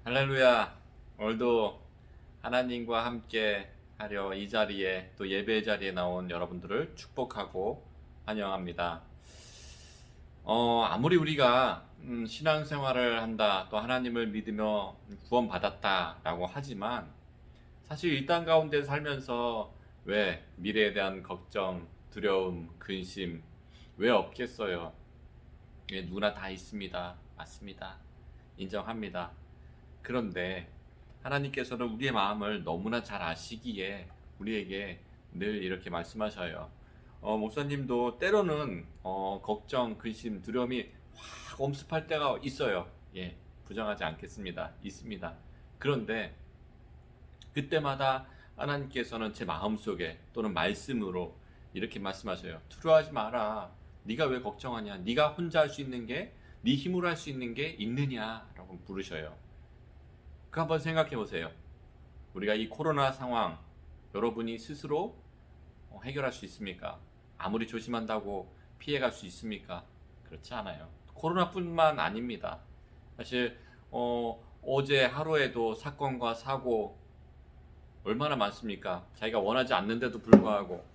할렐루야. 오늘도 하나님과 함께 하려 이 자리에 또 예배 자리에 나온 여러분들을 축복하고 환영합니다. 아무리 우리가 신앙생활을 한다, 또 하나님을 믿으며 구원받았다라고 하지만 사실 이 땅 가운데 살면서 왜 미래에 대한 걱정, 두려움, 근심 왜 없겠어요? 예, 누구나 다 있습니다. 맞습니다. 인정합니다. 그런데 하나님께서는 우리의 마음을 너무나 잘 아시기에 우리에게 늘 이렇게 말씀하셔요. 목사님도 때로는 걱정, 근심, 두려움이 확 엄습할 때가 있어요. 예, 부정하지 않겠습니다. 있습니다. 그런데 그때마다 하나님께서는 제 마음속에 또는 말씀으로 이렇게 말씀하셔요. 두려워하지 마라. 네가 왜 걱정하냐? 네가 혼자 할 수 있는 게, 네 힘으로 할 수 있는 게 있느냐라고 부르셔요. 그 한번 생각해 보세요. 우리가 이 코로나 상황 여러분이 스스로 해결할 수 있습니까? 아무리 조심한다고 피해갈 수 있습니까? 그렇지 않아요. 코로나뿐만 아닙니다. 사실 어제 하루에도 사건과 사고 얼마나 많습니까? 자기가 원하지 않는데도 불구하고.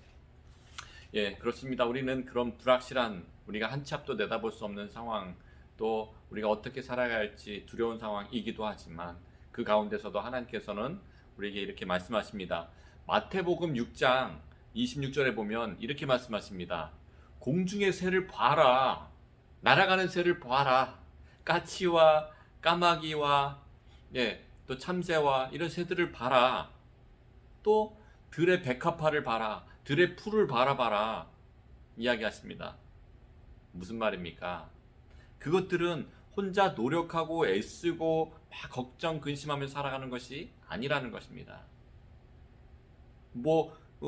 예, 그렇습니다. 우리는 그런 불확실한, 우리가 한 치 앞도 내다볼 수 없는 상황, 또 우리가 어떻게 살아가야 할지 두려운 상황이기도 하지만 그 가운데서도 하나님께서는 우리에게 이렇게 말씀하십니다. 마태복음 6장 26절에 보면 이렇게 말씀하십니다. 공중의 새를 봐라. 날아가는 새를 봐라. 까치와 까마귀와 또 참새와 이런 새들을 봐라. 또 들의 백합화를 봐라. 들의 풀을 바라봐라. 이야기하십니다. 무슨 말입니까? 그것들은 혼자 노력하고 애쓰고 막 걱정 근심하며 살아가는 것이 아니라는 것입니다.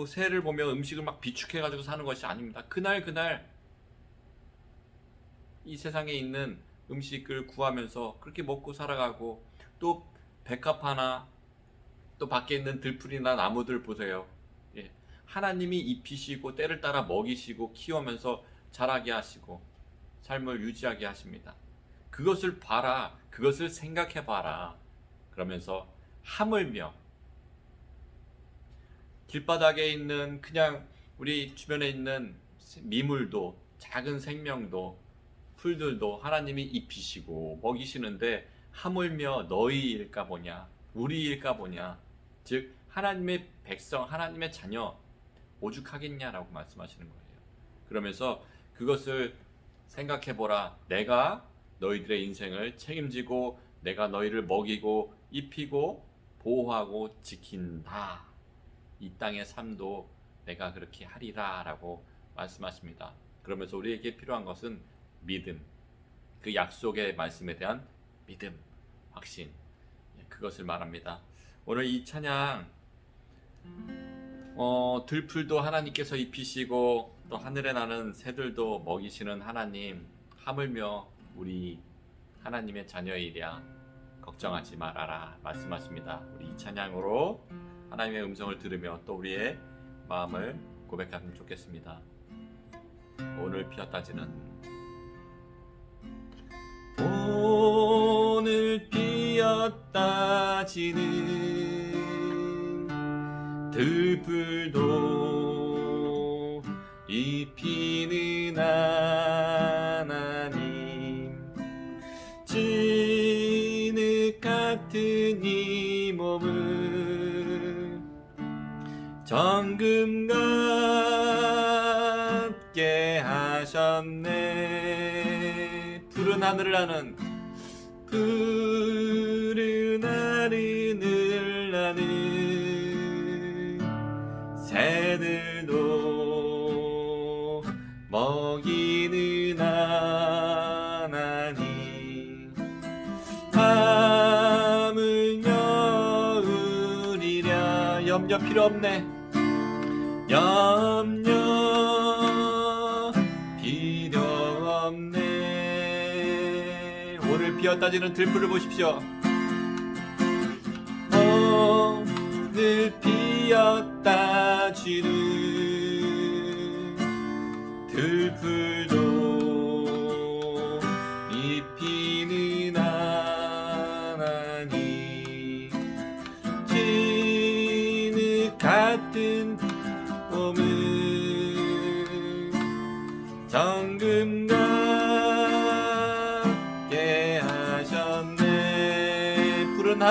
새를 보면 음식을 막 비축해 가지고 사는 것이 아닙니다. 그날 이 세상에 있는 음식을 구하면서 그렇게 먹고 살아가고, 또 백합화나 또 밖에 있는 들풀이나 나무들 보세요. 예. 하나님이 입히시고 때를 따라 먹이시고 키우면서 자라게 하시고 삶을 유지하게 하십니다. 그것을 봐라. 그것을 생각해 봐라. 그러면서 하물며 길바닥에 있는 그냥 우리 주변에 있는 미물도, 작은 생명도, 풀들도 하나님이 입히시고 먹이시는데 하물며 너희일까 보냐, 우리일까 보냐, 즉 하나님의 백성, 하나님의 자녀 오죽하겠냐라고 말씀하시는 거예요. 그러면서 그것을 생각해 보라. 내가 너희들의 인생을 책임지고 내가 너희를 먹이고 입히고 보호하고 지킨다. 이 땅의 삶도 내가 그렇게 하리라 라고 말씀하십니다. 그러면서 우리에게 필요한 것은 믿음, 그 약속의 말씀에 대한 믿음, 확신, 그것을 말합니다. 오늘 이 찬양, 들풀도 하나님께서 입히시고 또 하늘에 나는 새들도 먹이시는 하나님, 하물며 우리 하나님의 자녀이랴 걱정하지 말아라 말씀하십니다. 우리 이 찬양으로 하나님의 음성을 들으며 또 우리의 마음을 고백하면 좋겠습니다. 오늘 피었다지는, 오늘 피었다지는 들풀도 입히는 하나님, 진흙 같은 이 몸을 정금 같게 하셨네. 푸른 하늘을 나는, 푸른 하늘을 나는 새들도 먹이는 하나님, 하물며 우리랴. 염려 필요 없네. 염려 필요 없네. 오늘 피었다지는 들풀을 보십시오. 오늘 피었다지는 들풀도 입히는 하나님,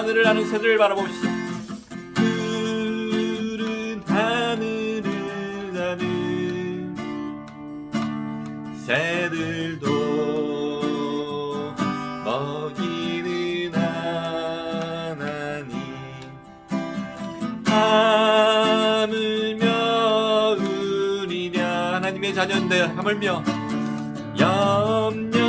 하늘을 나는 새들을 바라봅시다. 푸른 하늘을 나는 새들도 먹이는 하나님, 하물며 우리냐 하나님의 자녀인데 하물며 염려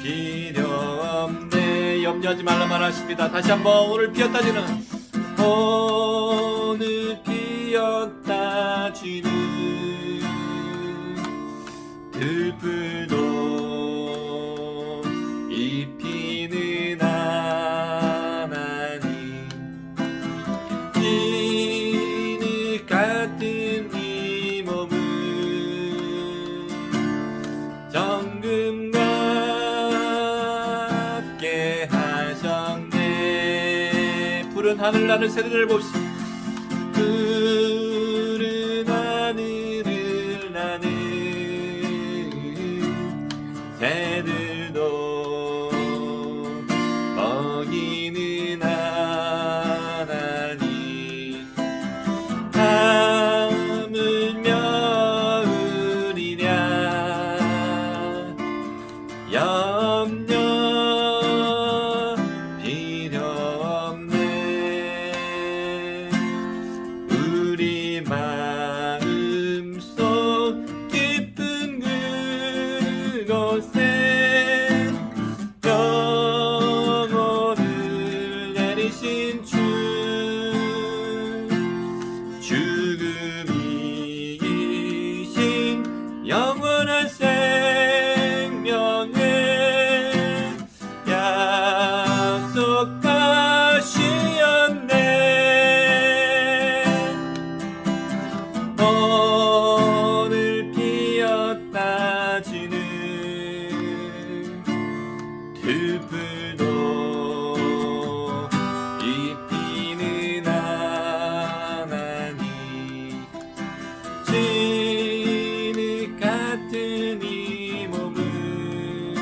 필요 없네. 염려하지 말라 말하십니다. 다시 한번 오늘 피었다지는 오늘 피었다지는 들풀도 입히는 하나님, 진흙 같은 이 몸을 정금과 함께 하셨네. 푸른 하늘 나는 새들을 봅시다. 푸른 하늘을 나는 새들도 먹이는 하나님, 하물며 우리랴 염려 필요 없네. 우리 마음속 깊은 그곳에 영혼을 내리신 주, 죽음이 이신 영원한 생명을 약속하시었네. 오늘 피었다지는 들풀도 입히는 하나님, 진흙 같은 이 몸을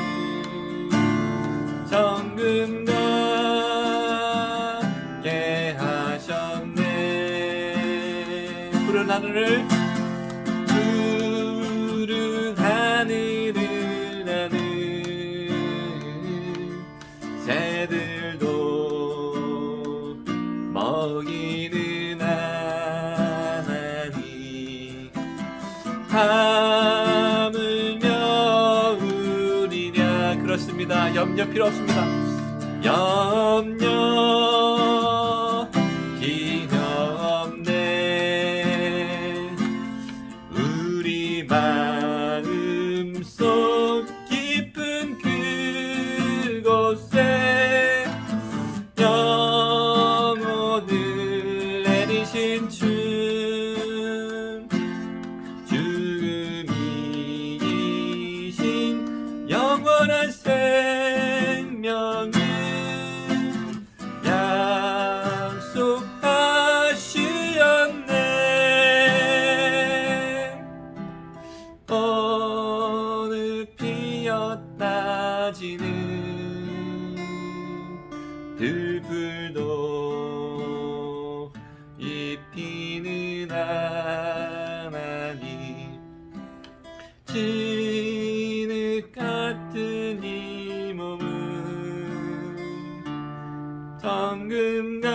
정금과 함께 하셨네. 푸른 하늘을 나는 새들도 먹이는 하나님, 하물며 우리냐. 그렇습니다. 염려 필요 없습니다. 염려 필요 없네. 우리 마음속 깊은 그곳에 영혼을 내리신 주, 죽음이 이신 영원한 생명을 약속하시었네. 오늘 피었다지는 들풀도 입히는 하나님, 진흙 같은 이 몸을 정금과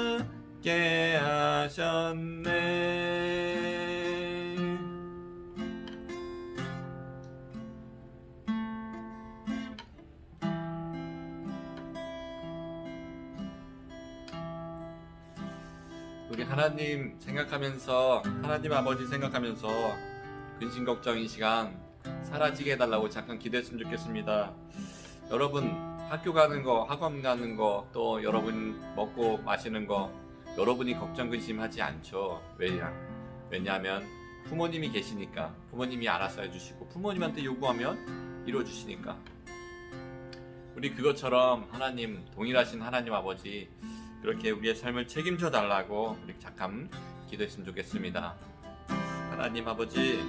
함께 하셨네. 우리 하나님 생각하면서, 하나님 아버지 생각하면서 근심 걱정 이 시간 사라지게 해달라고 잠깐 기도했으면 좋겠습니다. 여러분 학교 가는 거, 학원 가는 거, 또 여러분 먹고 마시는 거 여러분이 걱정 근심하지 않죠. 왜냐하면 부모님이 계시니까, 부모님이 알아서 해주시고 부모님한테 요구하면 이루어주시니까. 우리 그것처럼 하나님, 동일하신 하나님 아버지 그렇게 우리의 삶을 책임져 달라고 우리 잠깐 기도했으면 좋겠습니다. 하나님 아버지,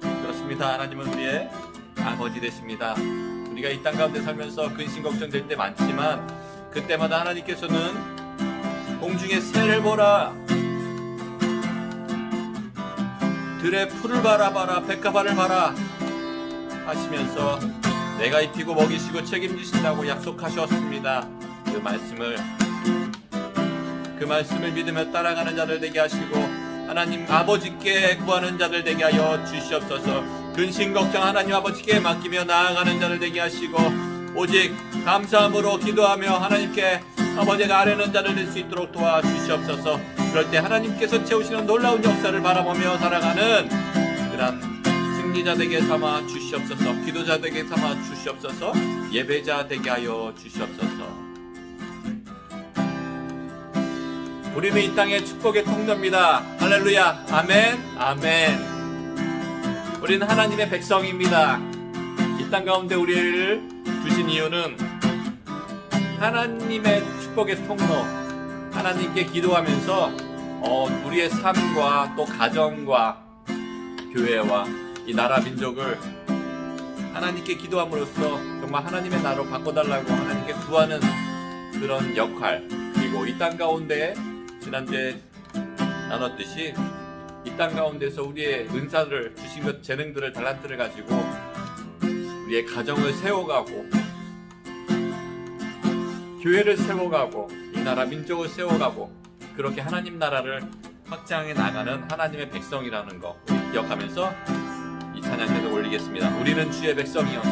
그렇습니다. 하나님은 우리의 아버지 되십니다. 우리가 이 땅 가운데 살면서 근심 걱정될 때 많지만 그때마다 하나님께서는 공중의 새를 보라, 들의 풀을 바라봐라, 백합화를 봐라 하시면서 내가 입히고 먹이시고 책임지신다고 약속하셨습니다. 그 말씀을 믿으며 따라가는 자들 되게 하시고 하나님 아버지께 구하는 자들 되게 하여 주시옵소서. 근심 걱정 하나님 아버지께 맡기며 나아가는 자들 되게 하시고 오직 감사함으로 기도하며 하나님께 아버지가 아뢰는 자들 될 수 있도록 도와주시옵소서. 그럴 때 하나님께서 채우시는 놀라운 역사를 바라보며 살아가는 그런 승리자 되게 삼아 주시옵소서. 기도자 되게 삼아 주시옵소서. 예배자 되게 하여 주시옵소서. 우리는 이 땅의 축복의 통로입니다. 할렐루야. 아멘. 아멘. 우리는 하나님의 백성입니다. 이 땅 가운데 우리를 두신 이유는 하나님의 축복의 통로, 하나님께 기도하면서 우리의 삶과 또 가정과 교회와 이 나라 민족을 하나님께 기도함으로써 정말 하나님의 나라로 바꿔달라고 하나님께 구하는 그런 역할, 그리고 이 땅 가운데 지난주에 나눴듯이 이 땅 가운데서 우리의 은사를 주신 것, 재능들을, 달란트를 가지고 우리의 가정을 세워가고 교회를 세워가고 이 나라 민족을 세워가고 그렇게 하나님 나라를 확장해 나가는 하나님의 백성이라는 거 우리 기억하면서 이 찬양 계속 올리겠습니다. 우리는 주의 백성이요.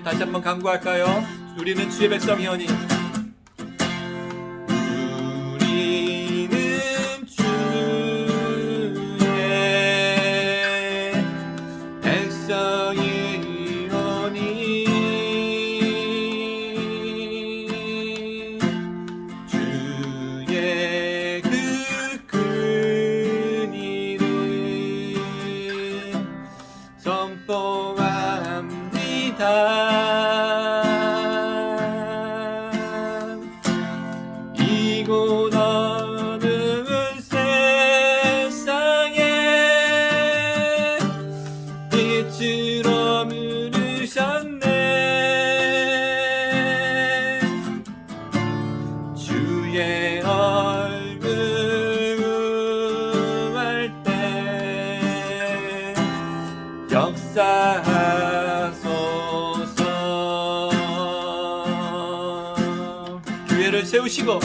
다시 한번 간구할까요? 우리는 주의 백성이오니 우리는 주의 백성이오니 주의 그 큰 일을 선포합니다. 이곳 어느 세상에 빛으로 물으셨네. 주의 얼굴 구할 때 역사하소서. 교회를 세우시고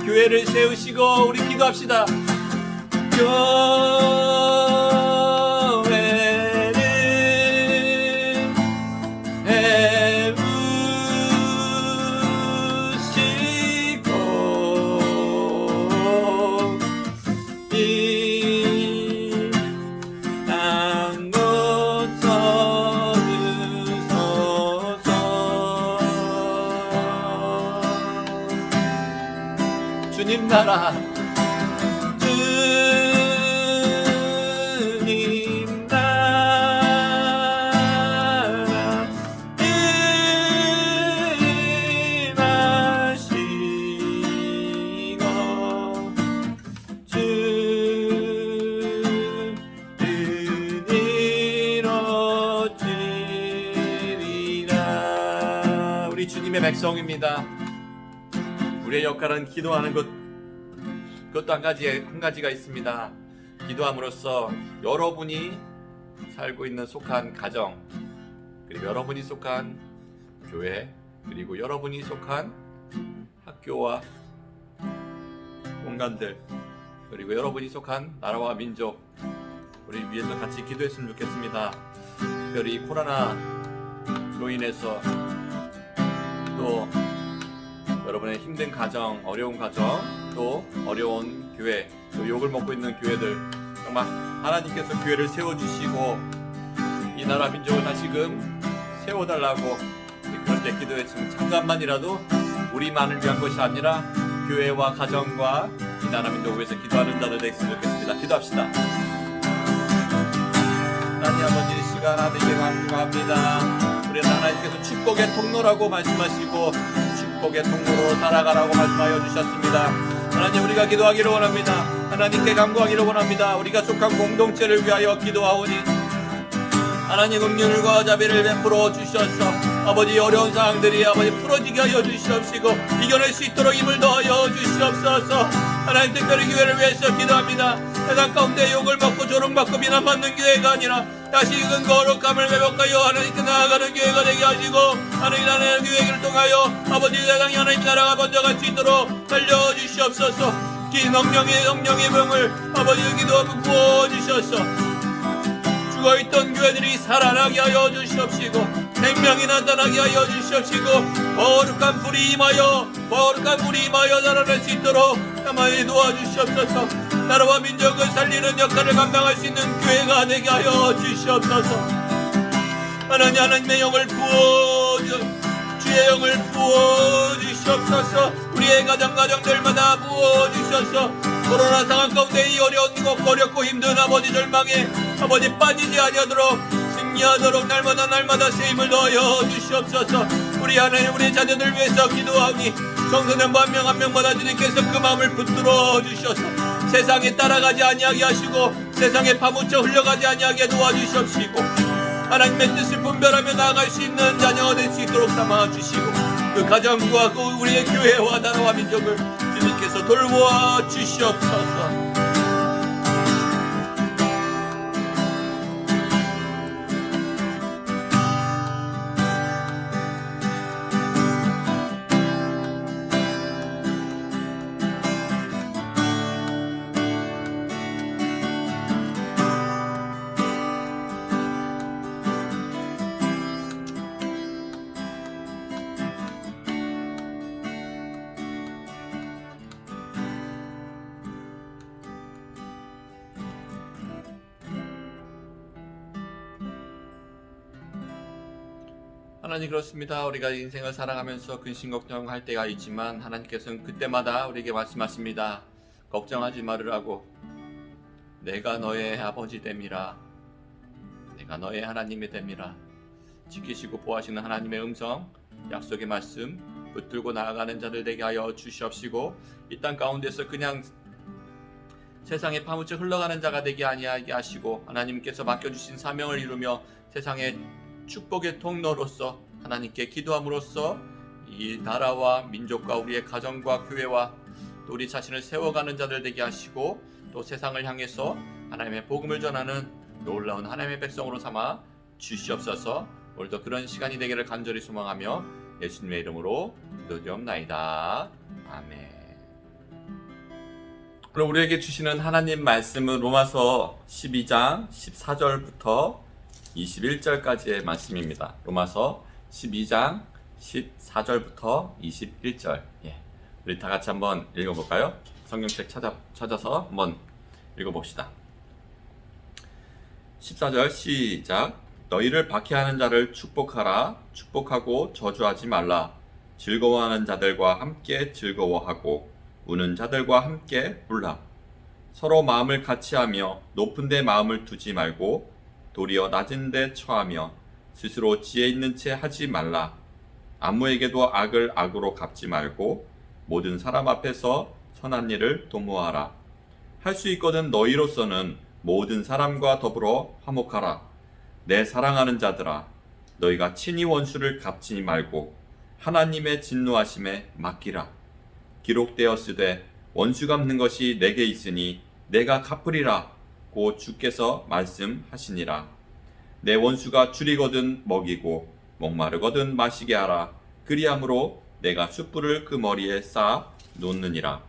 교회를 세우시고 우리 기도합시다. 교회를 세우시고 주님 나라 주님 나라 임하시고 주 뜻 이루어지리라. 우리 주님의 백성입니다. 우리의 역할은 기도하는 것. 그것도 한 가지가 있습니다. 기도함으로써 여러분이 살고 있는 속한 가정, 그리고 여러분이 속한 교회, 그리고 여러분이 속한 학교와 공간들, 그리고 여러분이 속한 나라와 민족, 우리 위해서 같이 기도했으면 좋겠습니다. 특별히 코로나로 인해서 또 여러분의 힘든 가정, 어려운 가정, 또 어려운 교회, 또 욕을 먹고 있는 교회들, 정말 하나님께서 교회를 세워주시고 이 나라 민족을 다시금 세워달라고 그럴 때 기도했으면 잠깐만이라도 우리만을 위한 것이 아니라 교회와 가정과 이 나라 민족을 위해서 기도하는 자들 되겠으면 좋겠습니다. 기도합시다. 하나님 아버지, 이 시간 하나님께 감사합니다. 우리 하나님께서 축복의 통로라고 말씀하시고 축복의 통로로 살아가라고 말씀하여 주셨습니다. 하나님, 우리가 기도하기를 원합니다. 하나님께 간구하기를 원합니다. 우리가 속한 공동체를 위하여 기도하오니 하나님 긍휼과 자비를 베풀어 주셔서 아버지 어려운 상황들이 아버지 풀어지게 하여 주시옵시고 이겨낼 수 있도록 힘을 더하여 주시옵소서. 하나님, 특별히 교회를 위해서 기도합니다. 세상 가운데 욕을 먹고 조롱받고 비난받는 교회가 아니라 다시 익은 거룩함을 회복하여 하나님께 나아가는 교회가 되게 하시고 하나님 나라의 교회를 통하여 아버지 세상에 하나님 나라가 번져갈 수 있도록 살려주시옵소서. 긴 성령의 병을 아버지 기도하고 부어주셔서 죽어있던 교회들이 살아나게 하여 주시옵시고 생명이 나타나게 하여 주시옵시고 거룩한 불이 임하여 살아날 수 있도록 가만히 도와주시옵소서. 나라와 민족을 살리는 역할을 감당할 수 있는 교회가 되게 하여 주시옵소서. 하나님의 영을 주의 영을 부어주시옵소서. 우리의 가정들마다 부어주셔서 코로나 상황 가운데 이 어렵고 힘든 아버지 절망에 아버지 빠지지 아니하도록 승리하도록 날마다 새 힘을 더하여 주시옵소서. 우리 하나님, 우리 자녀들 위해서 기도하니 청소년부 한 명 한 명마다 주님께서 그 마음을 붙들어 주셔서 세상에 따라가지 아니하게 하시고 세상에 파묻혀 흘러가지 아니하게 도와주시옵시고 하나님의 뜻을 분별하며 나아갈 수 있는 자녀가 될 수 있도록 삼아주시고 그 가정과 그 우리의 교회와 나라와 민족을 주님께서 돌보아 주시옵소서. 하나님, 그렇습니다. 우리가 인생을 살아가면서 근심 걱정할 때가 있지만 하나님께서는 그때마다 우리에게 말씀하십니다. 걱정하지 말으라고. 내가 너의 아버지 됨이라. 내가 너의 하나님이 됨이라. 지키시고 보호하시는 하나님의 음성, 약속의 말씀 붙들고 나아가는 자들 되게 하여 주시옵시고 이 땅 가운데서 그냥 세상에 파묻혀 흘러가는 자가 되게 아니하게 하시고 하나님께서 맡겨주신 사명을 이루며 세상의 축복의 통로로서 하나님께 기도함으로써 이 나라와 민족과 우리의 가정과 교회와 또 우리 자신을 세워가는 자들 되게 하시고 또 세상을 향해서 하나님의 복음을 전하는 놀라운 하나님의 백성으로 삼아 주시옵소서. 오늘도 그런 시간이 되기를 간절히 소망하며 예수님의 이름으로 기도드리옵나이다. 아멘. 오늘 우리에게 주시는 하나님 말씀은 로마서 12장 14절부터 21절까지의 말씀입니다. 로마서 12장 14절부터 21절. 우리 다 같이 한번 읽어볼까요? 성경책 찾아서 한번 읽어봅시다. 14절 시작. 너희를 박해하는 자를 축복하라. 축복하고 저주하지 말라. 즐거워하는 자들과 함께 즐거워하고 우는 자들과 함께 울라. 서로 마음을 같이하며 높은 데 마음을 두지 말고 도리어 낮은 데 처하며 스스로 지혜 있는 채 하지 말라. 아무에게도 악을 악으로 갚지 말고 모든 사람 앞에서 선한 일을 도모하라. 할 수 있거든 너희로서는 모든 사람과 더불어 화목하라. 내 사랑하는 자들아, 너희가 친히 원수를 갚지 말고 하나님의 진노하심에 맡기라. 기록되었으되 원수 갚는 것이 내게 있으니 내가 갚으리라 고 주께서 말씀하시니라. 내 원수가 줄이거든 먹이고 목마르거든 마시게 하라. 그리함으로 내가 숯불을 그 머리에 쌓아 놓느니라.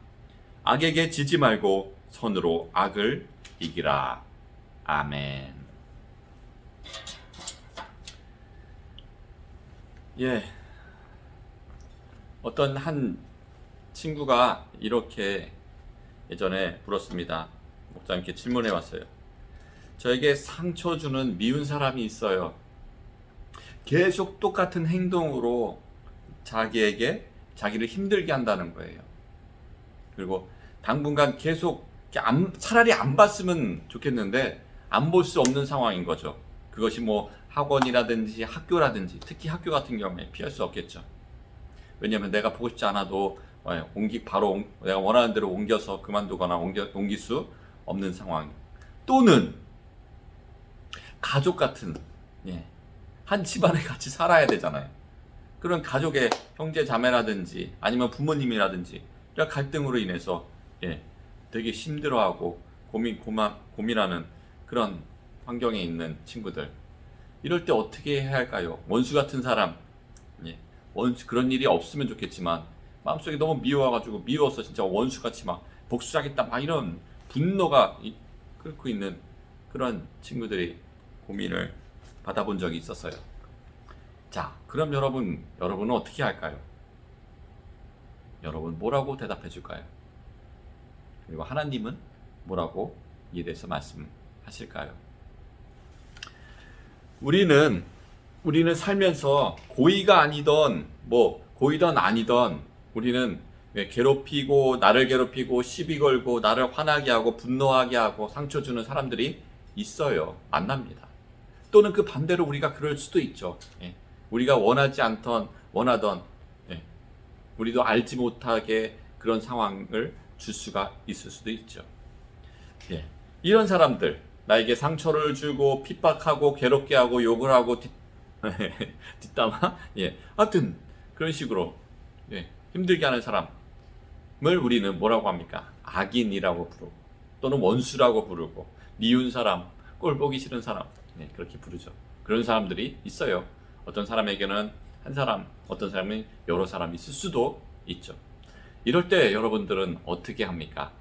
악에게 지지 말고 선으로 악을 이기라. 아멘. 예, 어떤 한 친구가 이렇게 예전에 물었습니다. 목사님께 질문해 왔어요. 저에게 상처 주는 미운 사람이 있어요. 계속 똑같은 행동으로 자기를 힘들게 한다는 거예요. 그리고 당분간 계속 차라리 안 봤으면 좋겠는데 안 볼 수 없는 상황인 거죠. 그것이 뭐 학원이라든지 학교라든지, 특히 학교 같은 경우에 피할 수 없겠죠. 왜냐하면 내가 보고 싶지 않아도 바로 내가 원하는 대로 옮겨서 그만두거나 옮길 수 없는 상황. 또는 가족 같은, 한 집안에 같이 살아야 되잖아요. 그런 가족의 형제 자매라든지 아니면 부모님이라든지 이런 갈등으로 인해서 되게 힘들어하고 고민하는 그런 환경에 있는 친구들, 이럴 때 어떻게 해야 할까요? 원수 같은 사람, 그런 일이 없으면 좋겠지만 마음속에 너무 미워서 진짜 원수같이 막 복수하겠다 막 이런 분노가 끓고 있는 그런 친구들이 고민을 받아본 적이 있었어요. 자, 그럼 여러분은 어떻게 할까요? 여러분 뭐라고 대답해 줄까요? 그리고 하나님은 뭐라고 이에 대해서 말씀하실까요? 우리는 살면서 고의가 아니던 고의든 아니던 우리는 나를 괴롭히고 시비 걸고 나를 화나게 하고 분노하게 하고 상처 주는 사람들이 있어요. 만납니다. 또는 그 반대로 우리가 그럴 수도 있죠. 우리가 원하던 우리도 알지 못하게 그런 상황을 줄 수가 있을 수도 있죠. 이런 사람들, 나에게 상처를 주고 핍박하고 괴롭게 하고 욕을 하고 뒷담화, 하여튼 그런 식으로 힘들게 하는 사람을 우리는 뭐라고 합니까? 악인이라고 부르고, 또는 원수라고 부르고, 미운 사람, 꼴 보기 싫은 사람, 그렇게 부르죠. 그런 사람들이 있어요. 어떤 사람에게는 한 사람, 어떤 사람은 여러 사람이 있을 수도 있죠. 이럴 때 여러분들은 어떻게 합니까?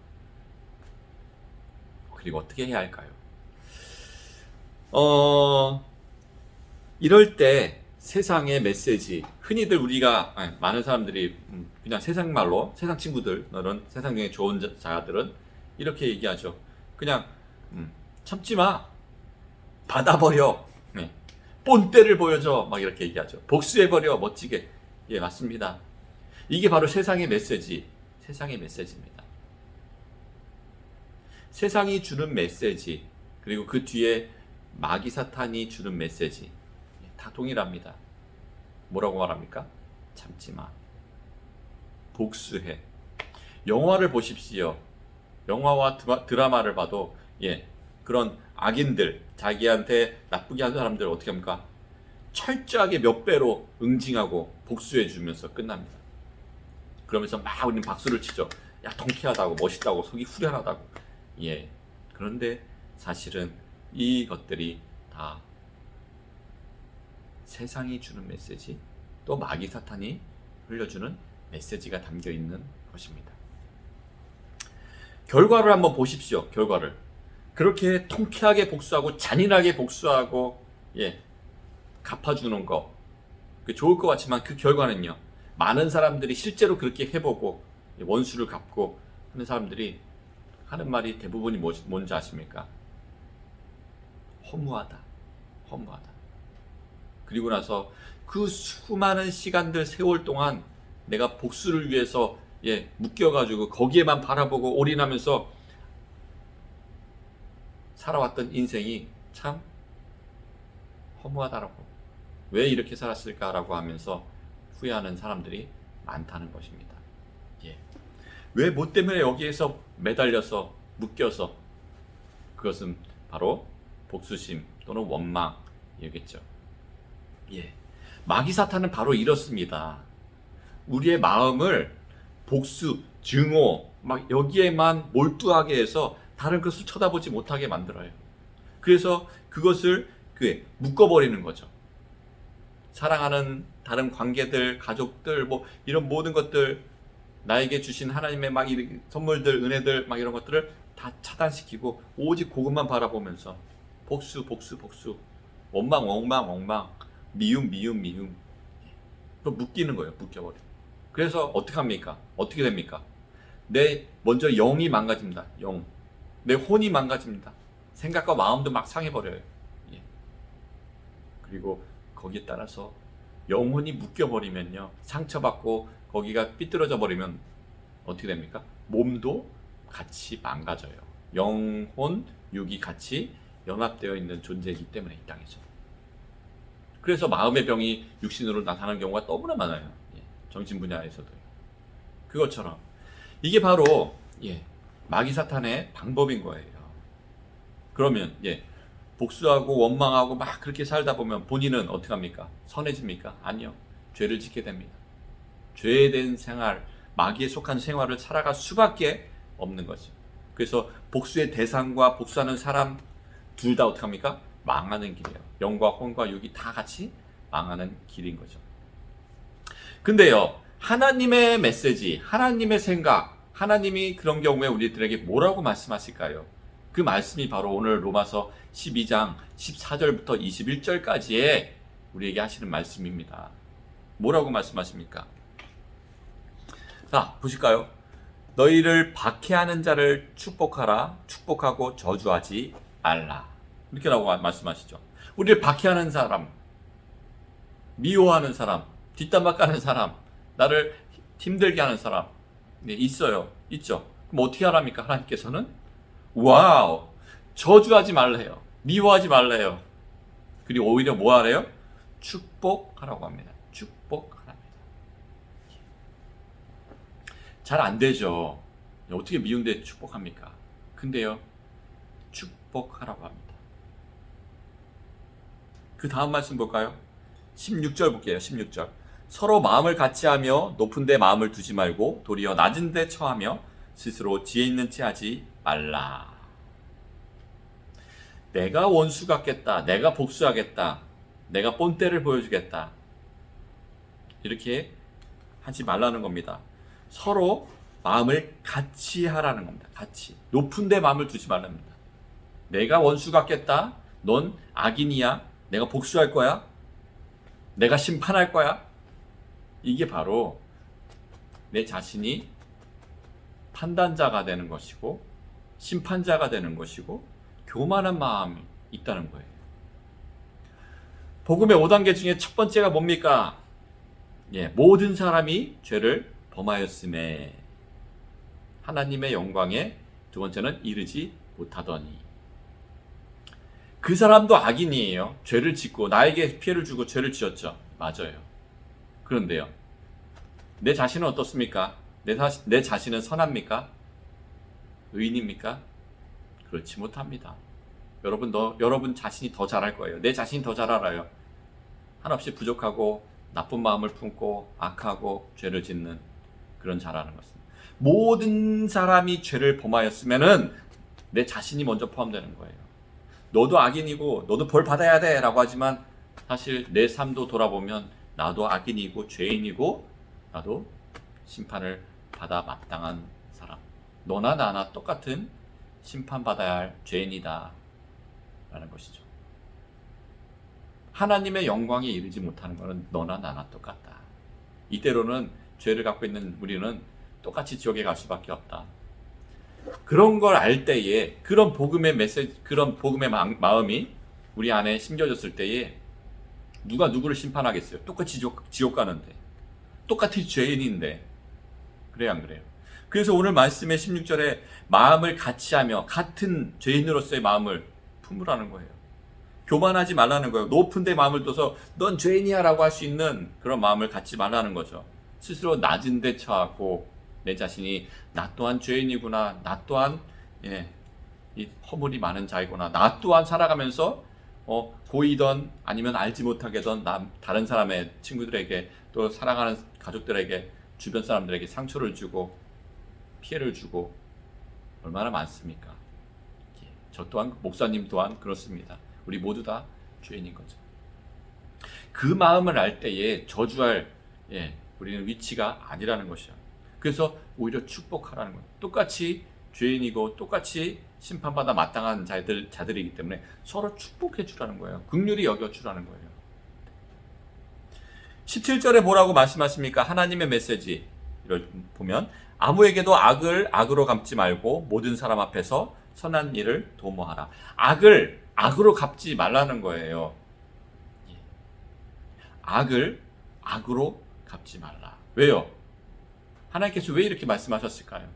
그리고 어떻게 해야 할까요? 이럴 때 세상의 메시지, 흔히들 많은 사람들이 그냥 세상 말로, 세상 친구들은, 세상 중에 좋은 자들은 이렇게 얘기하죠. 그냥 참지 마, 받아버려, 본때를 보여줘, 막 이렇게 얘기하죠. 복수해버려, 멋지게. 맞습니다. 이게 바로 세상의 메시지입니다. 세상이 주는 메시지, 그리고 그 뒤에 마귀 사탄이 주는 메시지, 다 동일합니다. 뭐라고 말합니까? 참지 마, 복수해. 영화를 보십시오. 영화와 드라마를 봐도 그런 악인들, 자기한테 나쁘게 한 사람들 어떻게 합니까? 철저하게 몇 배로 응징하고 복수해 주면서 끝납니다. 그러면서 막 우리는 박수를 치죠. 야, 통쾌하다고, 멋있다고, 속이 후련하다고. 그런데 사실은 이것들이 다 세상이 주는 메시지, 또 마귀 사탄이 흘려주는 메시지가 담겨 있는 것입니다. 결과를 한번 보십시오. 결과를. 그렇게 통쾌하게 복수하고 잔인하게 복수하고 갚아주는 거, 좋을 것 같지만 그 결과는요, 많은 사람들이 실제로 그렇게 해보고 원수를 갚고 하는 사람들이 하는 말이 대부분이 뭔지 아십니까? 허무하다. 그리고 나서 그 수많은 시간들, 세월 동안 내가 복수를 위해서 묶여가지고 거기에만 바라보고 올인하면서 살아왔던 인생이 참 허무하다라고, 왜 이렇게 살았을까라고 하면서 후회하는 사람들이 많다는 것입니다. 왜 뭐 때문에 여기에서 매달려서 묶여서, 그것은 바로 복수심 또는 원망이겠죠. 마귀 사탄은 바로 이렇습니다. 우리의 마음을 복수, 증오, 막 여기에만 몰두하게 해서 다른 것을 쳐다보지 못하게 만들어요. 그래서 그것을 묶어버리는 거죠. 사랑하는 다른 관계들, 가족들, 뭐 이런 모든 것들, 나에게 주신 하나님의 막 선물들, 은혜들, 막 이런 것들을 다 차단시키고 오직 그것만 바라보면서 복수, 복수, 복수, 원망, 원망, 원망, 미움, 미움, 미움. 또 묶이는 거예요. 묶여버려. 그래서 어떻게 합니까? 어떻게 됩니까? 먼저 영이 망가집니다. 영. 내 혼이 망가집니다. 생각과 마음도 막 상해버려요. 그리고 거기에 따라서 영혼이 묶여버리면요, 상처받고 거기가 삐뚤어져 버리면 어떻게 됩니까? 몸도 같이 망가져요. 영혼, 육이 같이 연합되어 있는 존재이기 때문에 이 땅에서. 그래서 마음의 병이 육신으로 나타나는 경우가 너무나 많아요. 정신 분야에서도요. 그것처럼 이게 바로 마귀 사탄의 방법인 거예요. 그러면 복수하고 원망하고 막 그렇게 살다 보면 본인은 어떻게 합니까? 선해집니까? 아니요. 죄를 짓게 됩니다. 죄된 생활, 마귀에 속한 생활을 살아갈 수밖에 없는 거죠. 그래서 복수의 대상과 복수하는 사람 둘 다 어떻게 합니까? 망하는 길이에요. 영과 혼과 육이 다 같이 망하는 길인 거죠. 근데요, 하나님의 메시지, 하나님의 생각, 하나님이 그런 경우에 우리들에게 뭐라고 말씀하실까요? 그 말씀이 바로 오늘 로마서 12장 14절부터 21절까지의 우리에게 하시는 말씀입니다. 뭐라고 말씀하십니까? 자, 보실까요? 너희를 박해하는 자를 축복하라. 축복하고 저주하지 말라. 이렇게라고 말씀하시죠. 우리를 박해하는 사람, 미워하는 사람, 뒷담화 까는 사람, 나를 힘들게 하는 사람 있어요. 있죠. 그럼 어떻게 하랍니까? 하나님께서는 와우, 저주하지 말래요. 미워하지 말래요. 그리고 오히려 뭐 하래요? 축복하라고 합니다. 축복하랍니다. 잘 안 되죠. 어떻게 미운데 축복합니까? 근데요, 축복하라고 합니다. 그 다음 말씀 볼까요? 16절 볼게요. 16절. 서로 마음을 같이 하며 높은 데 마음을 두지 말고 도리어 낮은 데 처하며 스스로 지혜 있는 체 하지 말라. 내가 원수 같겠다. 내가 복수하겠다. 내가 본때를 보여주겠다. 이렇게 하지 말라는 겁니다. 서로 마음을 같이 하라는 겁니다. 같이. 높은 데 마음을 두지 말랍니다. 내가 원수 같겠다. 넌 악인이야. 내가 복수할 거야. 내가 심판할 거야. 이게 바로 내 자신이 판단자가 되는 것이고 심판자가 되는 것이고 교만한 마음이 있다는 거예요. 복음의 5단계 중에 첫 번째가 뭡니까? 모든 사람이 죄를 범하였음에 하나님의 영광에, 두 번째는 이르지 못하더니. 그 사람도 악인이에요. 죄를 짓고 나에게 피해를 주고 죄를 지었죠. 맞아요. 그런데요, 내 자신은 어떻습니까? 내 자신은 선합니까? 의인입니까? 그렇지 못합니다. 여러분 자신이 더 잘할 거예요. 내 자신이 더 잘 알아요. 한없이 부족하고 나쁜 마음을 품고 악하고 죄를 짓는 그런 자라는 것입니다. 모든 사람이 죄를 범하였으면은 내 자신이 먼저 포함되는 거예요. 너도 악인이고 너도 벌 받아야 돼 라고 하지만 사실 내 삶도 돌아보면 나도 악인이고 죄인이고 나도 심판을 받아 마땅한 사람, 너나 나나 똑같은 심판받아야 할 죄인이다 라는 것이죠. 하나님의 영광에 이르지 못하는 것은 너나 나나 똑같다. 이대로는 죄를 갖고 있는 우리는 똑같이 지옥에 갈 수밖에 없다. 그런 걸 알 때에, 그런 복음의 메시지, 그런 복음의 마음이 우리 안에 심겨졌을 때에 누가 누구를 심판하겠어요? 똑같이 지옥 가는데, 똑같이 죄인인데. 그래요, 안 그래요? 그래서 오늘 말씀의 16절에 마음을 같이 하며 같은 죄인으로서의 마음을 품으라는 거예요. 교만하지 말라는 거예요. 높은 데 마음을 둬서 넌 죄인이야 라고 할 수 있는 그런 마음을 갖지 말라는 거죠. 스스로 낮은 데 처하고 내 자신이 나 또한 죄인이구나, 나 또한 이 허물이 많은 자이구나, 나 또한 살아가면서 보이던 아니면 알지 못하게던 다른 사람의 친구들에게 또 사랑하는 가족들에게 주변 사람들에게 상처를 주고 피해를 주고 얼마나 많습니까? 저 또한 목사님 또한 그렇습니다. 우리 모두 다 죄인인 거죠. 그 마음을 알 때에 저주할 우리는 위치가 아니라는 것이야. 그래서 오히려 축복하라는 거예요. 똑같이 죄인이고 똑같이 심판받아 마땅한 자들이기 때문에 서로 축복해 주라는 거예요. 긍휼히 여겨 주라는 거예요. 17절에 뭐라고 말씀하십니까? 하나님의 메시지를 보면 아무에게도 악을 악으로 갚지 말고 모든 사람 앞에서 선한 일을 도모하라. 악을 악으로 갚지 말라는 거예요. 악을 악으로 갚지 말라. 왜요? 하나님께서 왜 이렇게 말씀하셨을까요?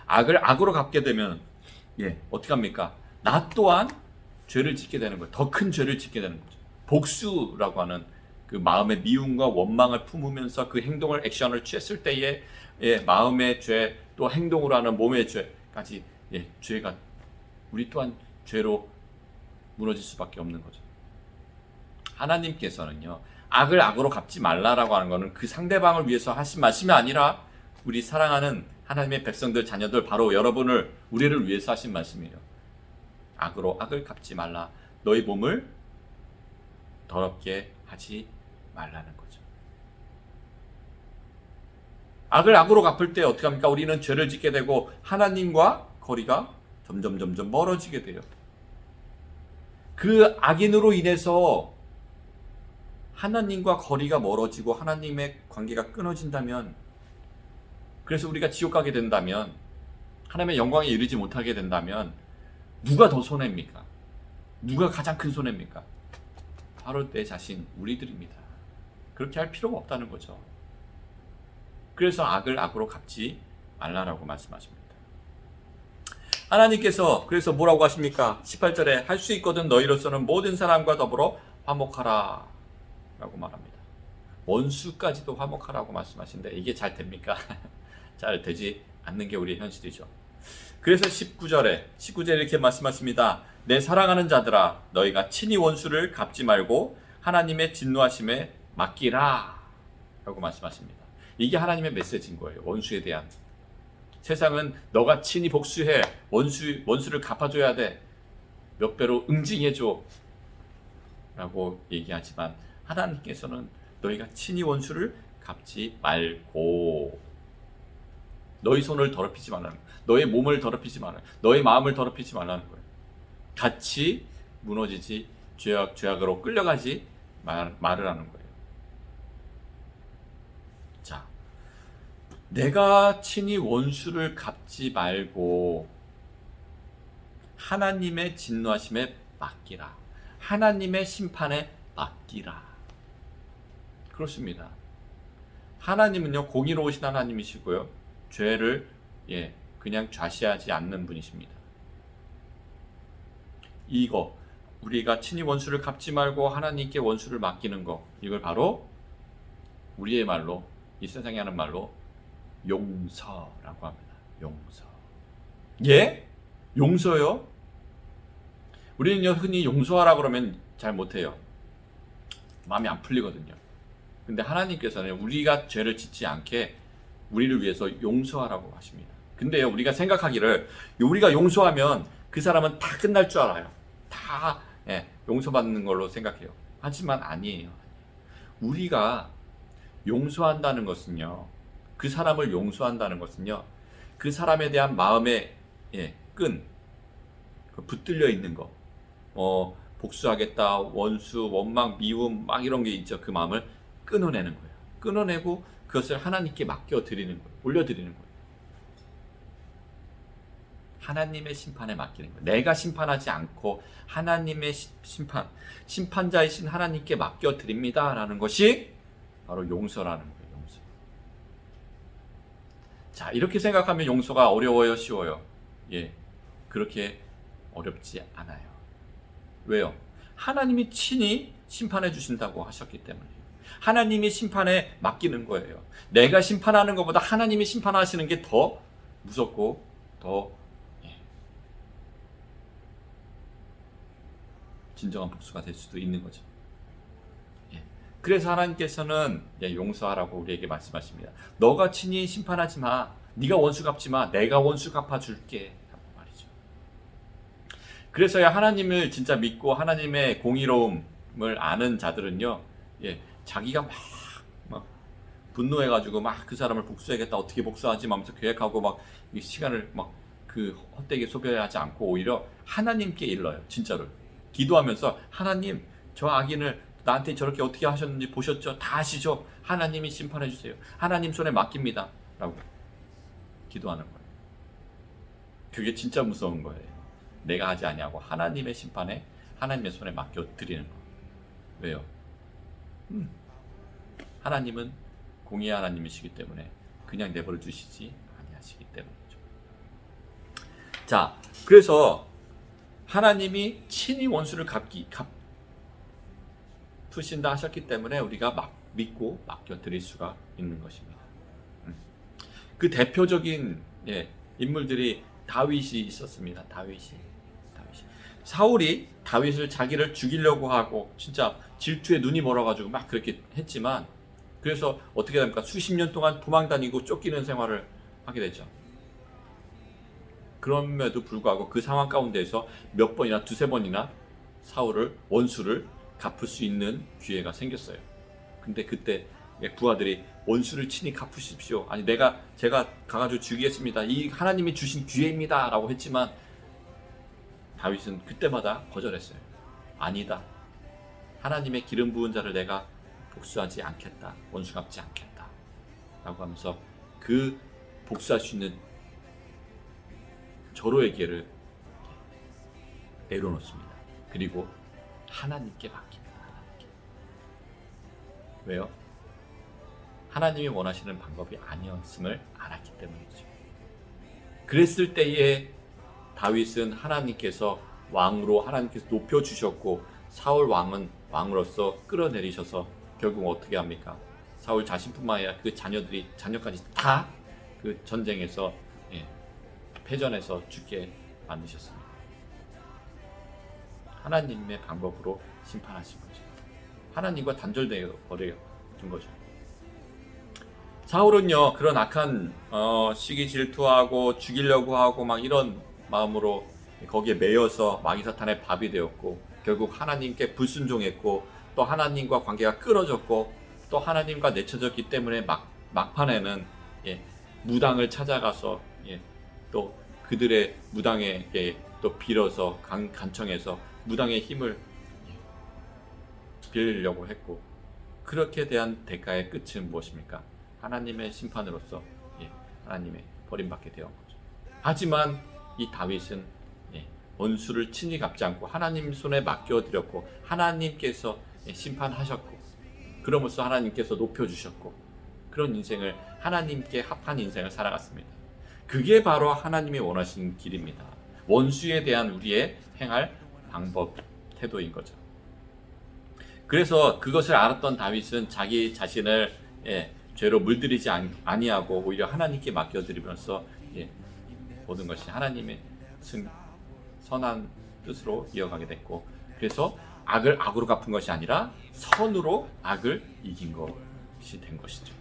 악을 악으로 갚게 되면 어떻게 합니까? 나 또한 죄를 짓게 되는 거예요. 더 큰 죄를 짓게 되는 거죠. 복수라고 하는 그 마음의 미움과 원망을 품으면서 그 행동을 액션을 취했을 때에 마음의 죄 또 행동으로 하는 몸의 죄까지 죄가 우리 또한 죄로 무너질 수밖에 없는 거죠. 하나님께서는요, 악을 악으로 갚지 말라라고 하는 것은 그 상대방을 위해서 하신 말씀이 아니라 우리 사랑하는 하나님의 백성들, 자녀들, 바로 여러분을, 우리를 위해서 하신 말씀이에요. 악으로 악을 갚지 말라. 너희 몸을 더럽게 하지 말라는 거죠. 악을 악으로 갚을 때 어떻게 합니까? 우리는 죄를 짓게 되고 하나님과 거리가 점점 멀어지게 돼요. 그 악인으로 인해서 하나님과 거리가 멀어지고 하나님의 관계가 끊어진다면, 그래서 우리가 지옥 가게 된다면, 하나님의 영광에 이르지 못하게 된다면 누가 더 손해입니까? 누가 가장 큰 손해입니까? 바로 내 자신, 우리들입니다. 그렇게 할 필요가 없다는 거죠. 그래서 악을 악으로 갚지 말라라고 말씀하십니다. 하나님께서 그래서 뭐라고 하십니까? 18절에 할 수 있거든 너희로서는 모든 사람과 더불어 화목하라 라고 말합니다. 원수까지도 화목하라고 말씀하시는데 이게 잘 됩니까? 잘 되지 않는 게 우리의 현실이죠. 그래서 19절에 이렇게 말씀하십니다. 내 사랑하는 자들아, 너희가 친히 원수를 갚지 말고 하나님의 진노하심에 맡기라 라고 말씀하십니다. 이게 하나님의 메시지인 거예요. 원수에 대한. 세상은 너가 친히 복수해, 원수를 갚아줘야 돼, 몇 배로 응징해줘 라고 얘기하지만 하나님께서는 너희가 친히 원수를 갚지 말고, 너희 손을 더럽히지 말라는 거예요. 너의 몸을 더럽히지 말라는 거예요. 너의 마음을 더럽히지 말라는 거예요. 같이 무너지지, 죄악으로 끌려가지 말으라는 거예요. 자, 내가 친히 원수를 갚지 말고 하나님의 진노하심에 맡기라. 하나님의 심판에 맡기라. 그렇습니다. 하나님은요, 공의로우신 하나님이시고요, 죄를 그냥 좌시하지 않는 분이십니다. 이거 우리가 친히 원수를 갚지 말고 하나님께 원수를 맡기는 거, 이걸 바로 우리의 말로, 이 세상에 하는 말로 용서라고 합니다. 용서. 용서요? 우리는 흔히 용서하라 그러면 잘 못해요. 마음이 안 풀리거든요. 근데 하나님께서는 우리가 죄를 짓지 않게 우리를 위해서 용서하라고 하십니다. 근데요, 우리가 생각하기를 우리가 용서하면 그 사람은 다 끝날 줄 알아요. 다 용서받는 걸로 생각해요. 하지만 아니에요. 우리가 용서한다는 것은요, 그 사람을 용서한다는 것은요, 그 사람에 대한 마음의 끈, 붙들려 있는 거, 복수하겠다, 원수, 원망, 미움, 막 이런 게 있죠. 그 마음을 끊어내는 거예요. 끊어내고 그것을 하나님께 맡겨드리는 거예요. 올려드리는 거예요. 하나님의 심판에 맡기는 거예요. 내가 심판하지 않고 하나님의 심판자이신 하나님께 맡겨드립니다 라는 것이 바로 용서라는 거예요. 용서. 자, 이렇게 생각하면 용서가 어려워요, 쉬워요? 예, 그렇게 어렵지 않아요. 왜요? 하나님이 친히 심판해 주신다고 하셨기 때문이에요. 하나님이 심판에 맡기는 거예요. 내가 심판하는 것보다 하나님이 심판하시는 게 더 무섭고 더 진정한 복수가 될 수도 있는 거죠. 그래서 하나님께서는 용서하라고 우리에게 말씀하십니다. 너가 친히 심판하지 마. 네가 원수 갚지 마. 내가 원수 갚아줄게. 라고 말이죠. 그래서야 하나님을 진짜 믿고 하나님의 공의로움을 아는 자들은요, 자기가 막 분노해가지고 막 그 사람을 복수해야겠다, 어떻게 복수하지 하면서 계획하고 막 이 시간을 막 그 헛되게 소비하지 않고 오히려 하나님께 일러요. 진짜로 기도하면서 하나님, 저 악인을 나한테 저렇게 어떻게 하셨는지 보셨죠? 다 아시죠? 하나님이 심판해 주세요. 하나님 손에 맡깁니다. 라고 기도하는 거예요. 그게 진짜 무서운 거예요. 내가 하지 아니하고 하나님의 심판에 하나님의 손에 맡겨 드리는 거. 왜요? 하나님은 공의의 하나님이시기 때문에 그냥 내버려 두시지 아니하시기 때문이죠. 자, 그래서 하나님이 친히 원수를 갚으신다 하셨기 때문에 우리가 믿고 맡겨드릴 수가 있는 것입니다. 그 대표적인 인물들이 다윗이 있었습니다. 다윗이. 사울이 다윗을 자기를 죽이려고 하고 진짜 질투에 눈이 멀어가지고 막 그렇게 했지만, 그래서 어떻게 됩니까? 수십 년 동안 도망다니고 쫓기는 생활을 하게 되죠. 그럼에도 불구하고 그 상황 가운데에서 몇 번이나 두세 번이나 사울을, 원수를 갚을 수 있는 기회가 생겼어요. 근데 그때 부하들이 원수를 친히 갚으십시오. 아니 제가 가가지고 죽이겠습니다. 이 하나님이 주신 기회입니다. 라고 했지만 다윗은 그때마다 거절했어요. 아니다. 하나님의 기름 부은 자를 내가 복수하지 않겠다. 원수 갚지 않겠다. 라고 하면서 그 복수할 수 있는 절호의 기회를 내려놓습니다. 그리고 하나님께 맡깁니다. 하나님께. 왜요? 하나님이 원하시는 방법이 아니었음을 알았기 때문이죠. 그랬을 때에 다윗은 하나님께서 왕으로 하나님께서 높여주셨고, 사울 왕은 왕으로서 끌어내리셔서 결국 어떻게 합니까? 사울 자신뿐만 아니라 그 자녀까지 다 그 전쟁에서 패전해서 죽게 만드셨습니다. 하나님의 방법으로 심판하신 거죠. 하나님과 단절되어 버려 둔 거죠. 사울은요, 그런 악한 시기 질투하고 죽이려고 하고 막 이런 마음으로 거기에 매여서 마귀사탄의 밥이 되었고, 결국 하나님께 불순종했고, 또 하나님과 관계가 끊어졌고, 또 하나님과 내쳐졌기 때문에 막판에는 무당을 찾아가서 또 그들의 무당에게 또 빌어서 간청해서 무당의 힘을 빌리려고 했고, 그렇게 대한 대가의 끝은 무엇입니까? 하나님의 심판으로서 하나님의 버림받게 되었던 거죠. 하지만 이 다윗은 원수를 친히 갚지 않고 하나님 손에 맡겨드렸고, 하나님께서 심판하셨고, 그러면서 하나님께서 높여주셨고, 그런 인생을, 하나님께 합한 인생을 살아갔습니다. 그게 바로 하나님이 원하시는 길입니다. 원수에 대한 우리의 행할 방법, 태도인 거죠. 그래서 그것을 알았던 다윗은 자기 자신을 죄로 물들이지 아니하고 오히려 하나님께 맡겨드리면서 모든 것이 하나님의 선한 뜻으로 이어가게 됐고, 그래서 악을 악으로 갚은 것이 아니라 선으로 악을 이긴 것이 된 것이죠.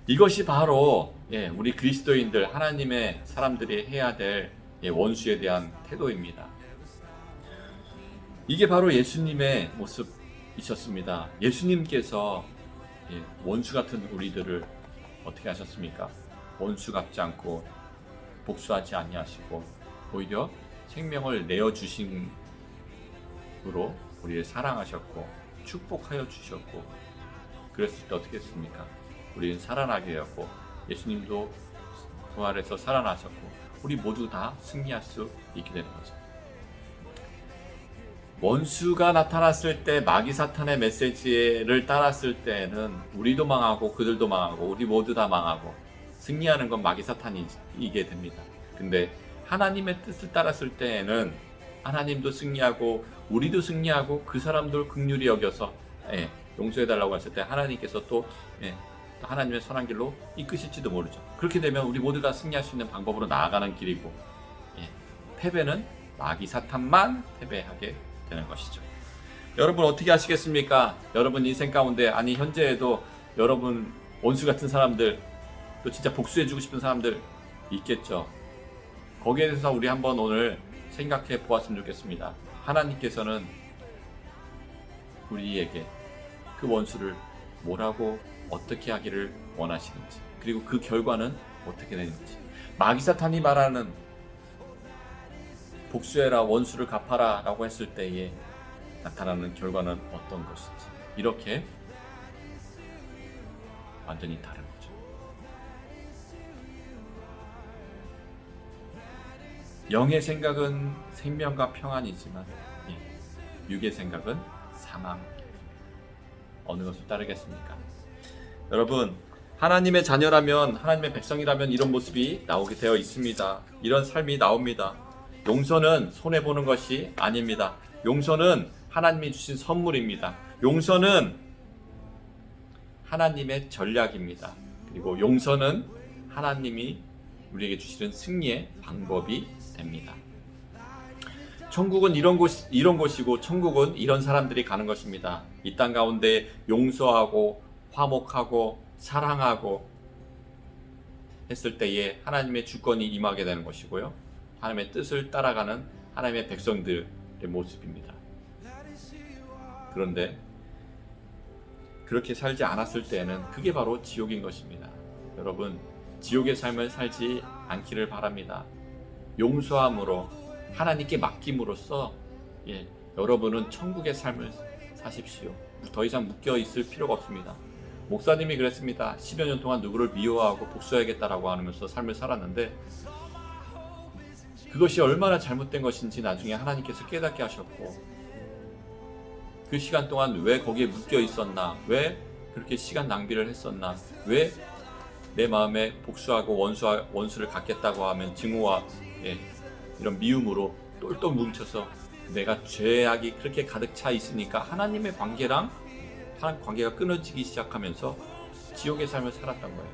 이것이 바로 우리 그리스도인들, 하나님의 사람들이 해야 될 원수에 대한 태도입니다. 이게 바로 예수님의 모습이셨습니다. 예수님께서 원수 같은 우리들을 어떻게 하셨습니까? 원수 갚지 않고 복수하지 아니하시고 오히려 생명을 내어주심으로 우리를 사랑하셨고 축복하여 주셨고, 그랬을 때 어떻게 했습니까? 우리는 살아나게 되었고, 예수님도 부활해서 살아나셨고, 우리 모두 다 승리할 수 있게 되는 거죠. 원수가 나타났을 때, 마귀 사탄의 메시지를 따랐을 때는 우리도 망하고 그들도 망하고 우리 모두 다 망하고, 승리하는 건 마귀 사탄이게 됩니다. 근데 하나님의 뜻을 따랐을 때에는 하나님도 승리하고 우리도 승리하고 그 사람들 긍휼히 여겨서 용서해달라고 했을 때 하나님께서 또 하나님의 선한 길로 이끄실지도 모르죠. 그렇게 되면 우리 모두가 승리할 수 있는 방법으로 나아가는 길이고 패배는 마귀 사탄만 패배하게 되는 것이죠. 여러분 어떻게 하시겠습니까? 여러분 인생 가운데 아니 현재에도 여러분 원수 같은 사람들 또 진짜 복수해주고 싶은 사람들 있겠죠. 거기에 대해서 우리 한번 오늘 생각해 보았으면 좋겠습니다. 하나님께서는 우리에게 그 원수를 뭐라고 어떻게 하기를 원하시는지 그리고 그 결과는 어떻게 되는지 마귀 사탄이 말하는 복수해라 원수를 갚아라 라고 했을 때에 나타나는 결과는 어떤 것인지 이렇게 완전히 다른 거죠. 영의 생각은 생명과 평안이지만 육의 생각은 사망. 어느 것을 따르겠습니까? 여러분 하나님의 자녀라면 하나님의 백성이라면 이런 모습이 나오게 되어 있습니다. 이런 삶이 나옵니다. 용서는 손해보는 것이 아닙니다. 용서는 하나님이 주신 선물입니다. 용서는 하나님의 전략입니다. 그리고 용서는 하나님이 우리에게 주시는 승리의 방법이 됩니다. 천국은 이런 곳이고 천국은 이런 사람들이 가는 것입니다. 이 땅 가운데 용서하고 화목하고 사랑하고 했을 때에 하나님의 주권이 임하게 되는 것이고요. 하나님의 뜻을 따라가는 하나님의 백성들의 모습입니다. 그런데 그렇게 살지 않았을 때에는 그게 바로 지옥인 것입니다. 여러분 지옥의 삶을 살지 않기를 바랍니다. 용서함으로 하나님께 맡김으로써 여러분은 천국의 삶을 사십시오. 더 이상 묶여 있을 필요가 없습니다. 목사님이 그랬습니다. 10여 년 동안 누구를 미워하고 복수해야겠다라고 하면서 삶을 살았는데 그것이 얼마나 잘못된 것인지 나중에 하나님께서 깨닫게 하셨고 그 시간 동안 왜 거기에 묶여 있었나, 왜 그렇게 시간 낭비를 했었나, 왜 내 마음에 복수하고 원수를 갖겠다고 하면 증오와 이런 미움으로 똘똘 뭉쳐서 내가 죄악이 그렇게 가득 차 있으니까 하나님의 관계가 끊어지기 시작하면서 지옥의 삶을 살았던 거예요.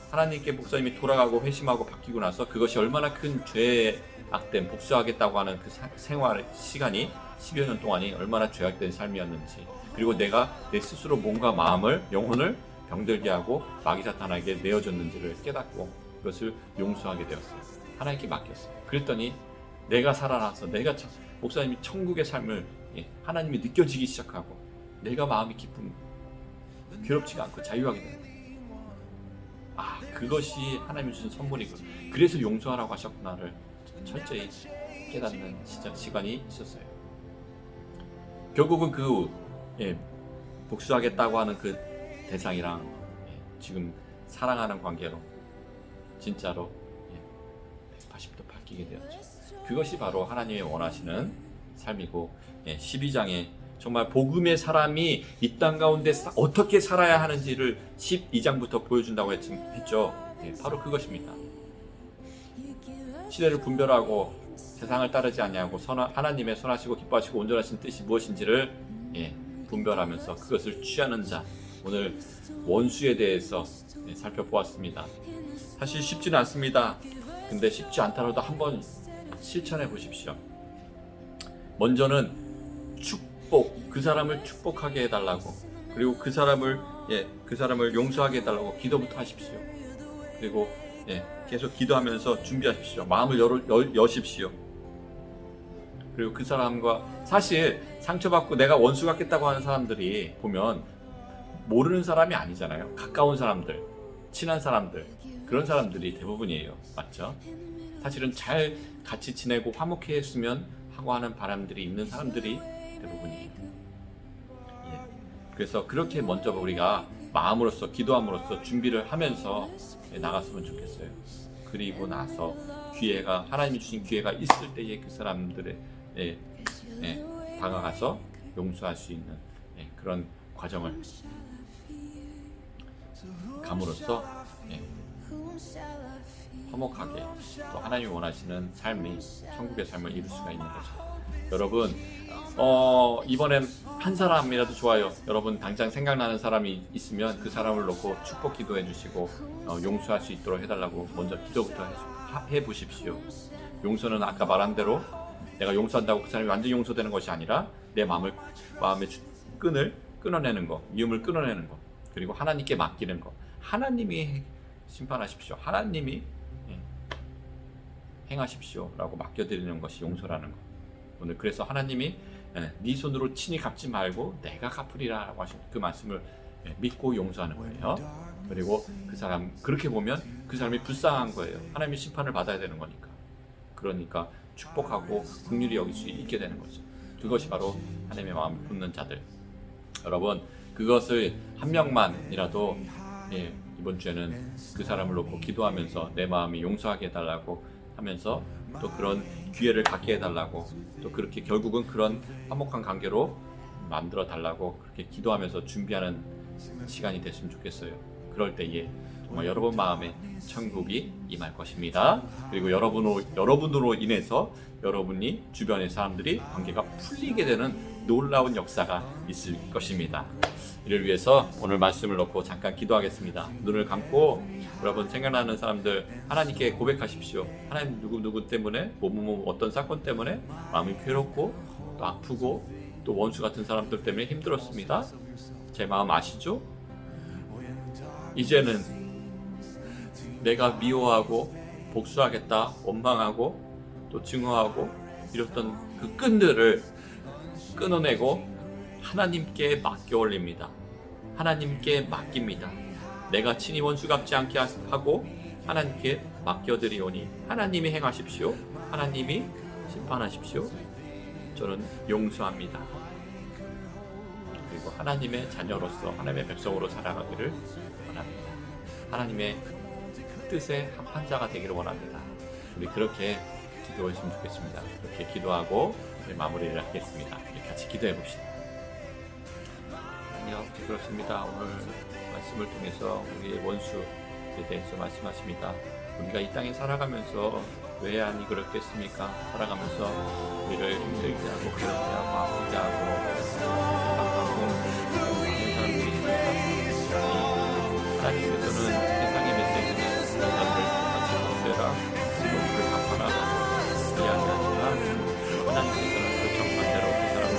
하나님께 목사님이 돌아가고 회심하고 바뀌고 나서 그것이 얼마나 큰 죄악된 복수하겠다고 하는 그 생활 시간이 10여 년 동안이 얼마나 죄악된 삶이었는지 그리고 내가 내 스스로 몸과 마음을 영혼을 병들게 하고 마귀 사탄에게 내어줬는지를 깨닫고 그것을 용서하게 되었어요. 하나님께 맡겼어요. 그랬더니 내가 살아나서 목사님이 천국의 삶을 하나님이 느껴지기 시작하고 내가 마음이 기쁨 괴롭지가 않고 자유하게 되는 거예요. 그것이 하나님이 주신 선물이고 그래서 용서하라고 하셨구나를 철저히 깨닫는 시간이 있었어요. 결국은 복수하겠다고 하는 그 대상이랑 지금 사랑하는 관계로 진짜로 180도 바뀌게 되었죠. 그것이 바로 하나님이 원하시는 삶이고 12장에 정말 복음의 사람이 이 땅 가운데 어떻게 살아야 하는지를 12장부터 보여준다고 했죠. 바로 그것입니다. 시대를 분별하고 세상을 따르지 아니하고 하나님의 선하시고 기뻐하시고 온전하신 뜻이 무엇인지를 분별하면서 그것을 취하는 자. 오늘 원수에 대해서 살펴보았습니다. 사실 쉽지는 않습니다. 근데 쉽지 않더라도 한번 실천해 보십시오. 먼저는 축복, 그 사람을 축복하게 해달라고 그리고 그 사람을 용서하게 해달라고 기도부터 하십시오. 그리고 계속 기도하면서 준비하십시오. 마음을 여십시오. 그리고 그 사람과 사실 상처받고 내가 원수 같겠다고 하는 사람들이 보면 모르는 사람이 아니잖아요. 가까운 사람들, 친한 사람들 그런 사람들이 대부분이에요. 맞죠? 사실은 잘 같이 지내고 화목해 했으면 하고 하는 바람들이 있는 사람들이 대부분이에요. 그래서 그렇게 먼저 우리가 마음으로써 기도함으로써 준비를 하면서 나갔으면 좋겠어요. 그리고 나서 하나님이 주신 기회가 있을 때에 그 사람들의 다가가서 용서할 수 있는 그런 과정을 감으로써 화목하게 또 하나님이 원하시는 삶이 천국의 삶을 이룰 수가 있는 거죠. 여러분 이번엔 한 사람이라도 좋아요. 여러분 당장 생각나는 사람이 있으면 그 사람을 놓고 축복 기도해 주시고 용서할 수 있도록 해달라고 먼저 기도부터 해보십시오. 용서는 아까 말한 대로 내가 용서한다고 그 사람이 완전히 용서되는 것이 아니라 내 마음의 끈을 끊어내는 거, 미움을 끊어내는 거, 그리고 하나님께 맡기는 거. 하나님이 심판하십시오. 하나님이 행하십시오 라고 맡겨드리는 것이 용서라는 거. 오늘 그래서 하나님이 네 손으로 친히 갚지 말고 내가 갚으리라 라고 하신 그 말씀을 믿고 용서하는 거예요. 그리고 그 사람 그렇게 보면 그 사람이 불쌍한 거예요. 하나님의 심판을 받아야 되는 거니까. 그러니까 축복하고 긍휼히 여길 수 있게 되는 거죠. 그것이 바로 하나님의 마음을 품는 자들. 여러분 그것을 한 명만이라도 이번 주에는 그 사람을 놓고 기도하면서 내 마음이 용서하게 해달라고 하면서 또 그런 기회를 갖게 해달라고 또 그렇게 결국은 그런 화목한 관계로 만들어 달라고 그렇게 기도하면서 준비하는 시간이 됐으면 좋겠어요. 그럴 때에 정말 여러분 마음에 천국이 임할 것입니다. 그리고 여러분으로 인해서 여러분이 주변의 사람들이 관계가 풀리게 되는 놀라운 역사가 있을 것입니다. 이를 위해서 오늘 말씀을 놓고 잠깐 기도하겠습니다. 눈을 감고 여러분 생각나는 사람들 하나님께 고백하십시오. 하나님 누구 때문에 어떤 사건 때문에 마음이 괴롭고 또 아프고 또 원수 같은 사람들 때문에 힘들었습니다. 제 마음 아시죠? 이제는 내가 미워하고 복수하겠다 원망하고 또 증오하고 이랬던 그 끈들을 끊어내고 하나님께 맡겨 올립니다. 하나님께 맡깁니다. 내가 친히 원수 갚지 않게 하고 하나님께 맡겨드리오니 하나님이 행하십시오. 하나님이 심판하십시오. 저는 용서합니다. 그리고 하나님의 자녀로서 하나님의 백성으로 살아가기를 원합니다. 하나님의 뜻의 합판자가 되기를 원합니다. 우리 그렇게 기도했으면 좋겠습니다. 그렇게 기도하고 마무리를 하겠습니다. 같이 기도해 봅시다. 하나님 그렇습니다. 오늘 말씀을 통해서 우리의 원수에 대해서 말씀하십니다. 우리가 이 땅에 살아가면서 왜 아니 그렇겠습니까? 살아가면서 우리를 힘들게 하고 그렇게 하고 아프게 하고 많은 사람들이 있습니다. 하나님께서는 세상의 메시지는 이 사람을 같이 복수해라 그것을 갚아나가고 이야기하지만 하나님께서는 그 정반대로 그 사람을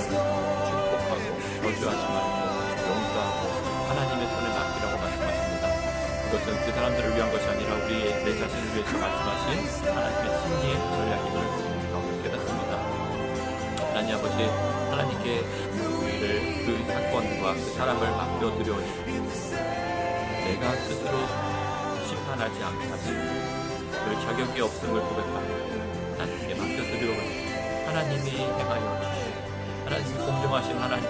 축복하고 저주하지 말고 용서하고 하나님의 손에 맡기라고 말씀하십니다. 그것은 그 사람들을 위한 것이 아니라 내 자신을 위해서 말씀하신 하나님의 승리의 전략임을 우리가 깨닫습니다. 하나님 아버지 하나님께 우리를 그 사건과 그 사람을 맡겨드려오니 내가 스스로 심판하지 않게 하시고 그 자격이 없음을 고백하며 하나님께 맡겨드려오니 하나님이 행하여 주시고 하나님이 공정하신 하나님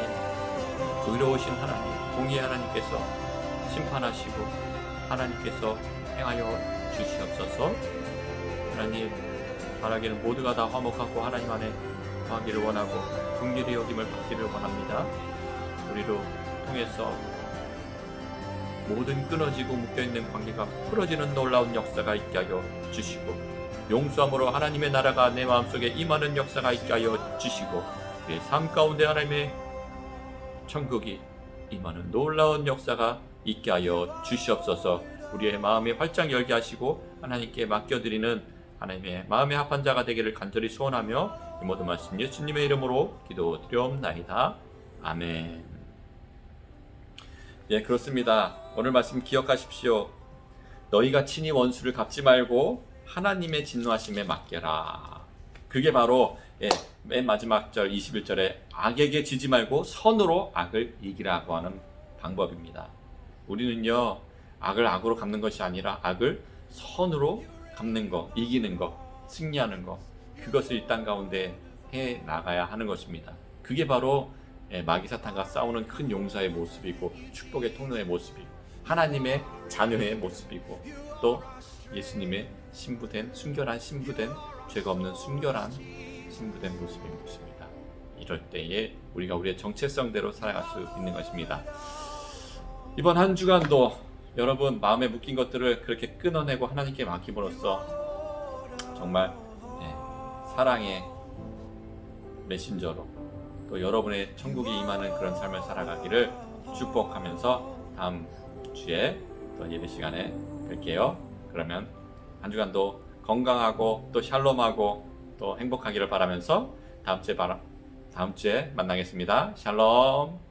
의로우신 하나님 공의의 하나님께서 심판하시고 하나님께서 행하여 주시옵소서. 하나님 바라기는 모두가 다 화목하고 하나님 안에 거하기를 원하고 긍휼히 여김을 받기를 원합니다. 우리로 통해서 모든 끊어지고 묶여있는 관계가 풀어지는 놀라운 역사가 있게 하여 주시고 용서함으로 하나님의 나라가 내 마음속에 임하는 역사가 있게 하여 주시고 우리의 삶 가운데 하나님의 천국이 임하는 놀라운 역사가 있게 하여 주시옵소서. 우리의 마음이 활짝 열게 하시고 하나님께 맡겨드리는 하나님의 마음의 합한 자가 되기를 간절히 소원하며 이 모든 말씀 예수님의 이름으로 기도드리옵나이다. 아멘. 예, 그렇습니다. 오늘 말씀 기억하십시오. 너희가 친히 원수를 갚지 말고 하나님의 진노하심에 맡겨라. 그게 바로 맨 마지막 절 21절에 악에게 지지 말고 선으로 악을 이기라고 하는 방법입니다. 우리는요 악을 악으로 갚는 것이 아니라 악을 선으로 갚는 거, 이기는 거, 승리하는 거, 그것을 이 땅 가운데 해 나가야 하는 것입니다. 그게 바로 마귀 사탄과 싸우는 큰 용사의 모습이고 축복의 통로의 모습이고 하나님의 자녀의 모습이고 또 예수님의 신부된 순결한 신부된 죄가 없는 순결한 신부된 모습인 것입니다. 이럴 때에 우리가 우리의 정체성대로 살아갈 수 있는 것입니다. 이번 한 주간도 여러분 마음에 묶인 것들을 그렇게 끊어내고 하나님께 맡김으로써 정말 사랑의 메신저로 또 여러분의 천국에 임하는 그런 삶을 살아가기를 축복하면서 다음 주에 또 예배 시간에 뵐게요. 그러면 한 주간도 건강하고 또 샬롬하고 또 행복하기를 바라면서 다음 주에 만나겠습니다. 샬롬.